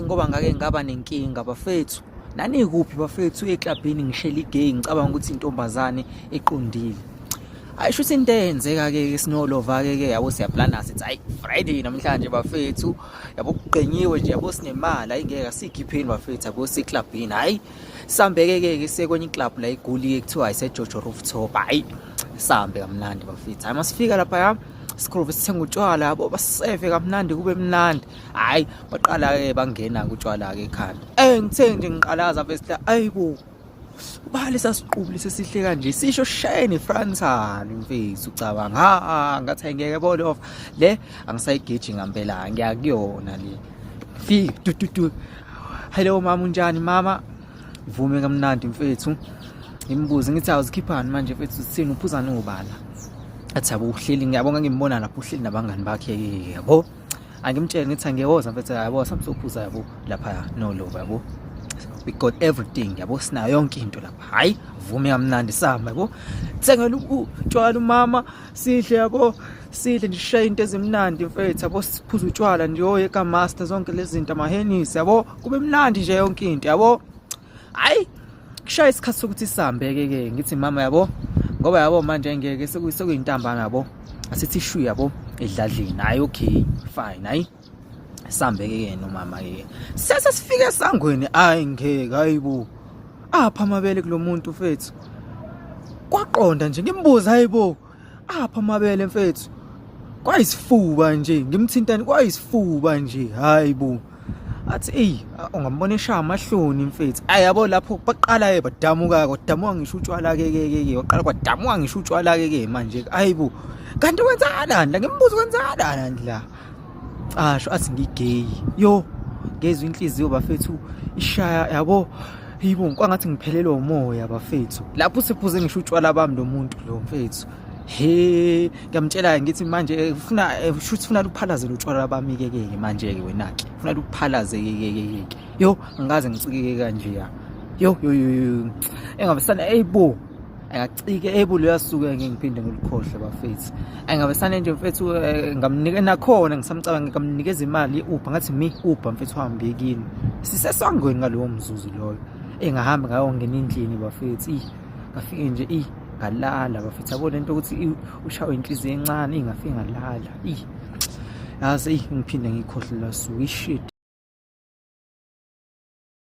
ngoba ngake ngaba nenkinga bafethu. Nanikuphi bafethu eklabhini ngishela igay ngicabanga ukuthi intombazane eqondile. Ayisho ukuthi into eyenzeka ke sinolova ke yabo siyaplana sithi hayi Friday namhlanje bafethu yabo kuqenyiwe nje yabo sinemali ayingeke sikhipheni bafethu yabo seclubini hayi sambeke ke sekwenye iclub la eGoli ekuthiwa iseJojo Rooftop hayi sambe kamnandi bafethu hayi masifika lapha ya sikhuluve sithenga utshwala yabo baseve kamnandi kube mnandi hayi baqala ke bangena kutshwala ke ekhaya ngithe nje ngiqalaza bese ayibo ubale sasiqubu lesesihle kanje sisho shine frontal mfethu ucabanga ngathi ngeke bolo le angisayigeji ngempela ngiyakuyona le fika tu hello mama unjani mama ivume kamnandi mfethu ngimbuze ngithi awuzikhiphani manje mfethu sithini uphuza nobala athi yabo uhleli ngiyabonga ngimbona lapho uhleli nabangani bakhe yabo angimtshela ngithi angiyoza mfethu yabo samsophuza yabo lapha no love yabo we got everything yabo sinayo yonke into lapha hayi vume kamnandi samba yabo thengela utshwala umama sidle yabo sidle ndishaye into ezimnandi mfethu yabo siphuza utshwala nje oye ka master zonke lezi zinto amahenisi yabo kube mnandi nje yonke into yabo hayi kushaya isikhathi sokuthi sihambeke ke ngithi mama yabo ngoba yabo manje ngeke sekuyintambama yabo asithi ishu yabo edladlini hayi okay fine hayi sambeke ke nomama ke sesifike esangweni hayi ngeke hayibo apha amabele kulomuntu mfethu kwaqonda nje ngimbuza hayibo apha amabele mfethu kwayisifuba nje ngimthintani kwayisifuba nje hayibo athi ungambonesha amahloni mfethu ayabo lapho baqala badamuka kwadamuka ngisho utshwala ke waqala kwadamuka ngisho utshwala ke manje hayibo kanti wenzakala la ngimbuza wenzakala la asho athi ngigay yo ngezwe inhliziyo bafethu ishaya yabo yibo kwangathi ngiphelelwe umoya bafethu lapho siphuze ngisho utshwala bami lo muntu lo mfethu he ngiyamtshela ngithi manje ufuna ukuphalaze utshwala bami ke manje ke wena ke ufuna ukuphalaze ke yo ngikaze ngicike kanje ya yo engabesana eyibo engacike eyibo leyasuka ngiphinde ngilikhohle bafethu engabesana nje mfethu ngamnike nakhona ngisamcabanga ngamnikeza imali uba ngathi mi uba mfethu uhambe kini sisesangweni ngalowo mzuzu loyo engahamba ngayo ngena endlini bafethu ngafike nje ngalala bafethu yabona into ukuthi ushawe inhliziyo encane ingafike ngalala yazi ngiphinde ngikhohle la suku ishit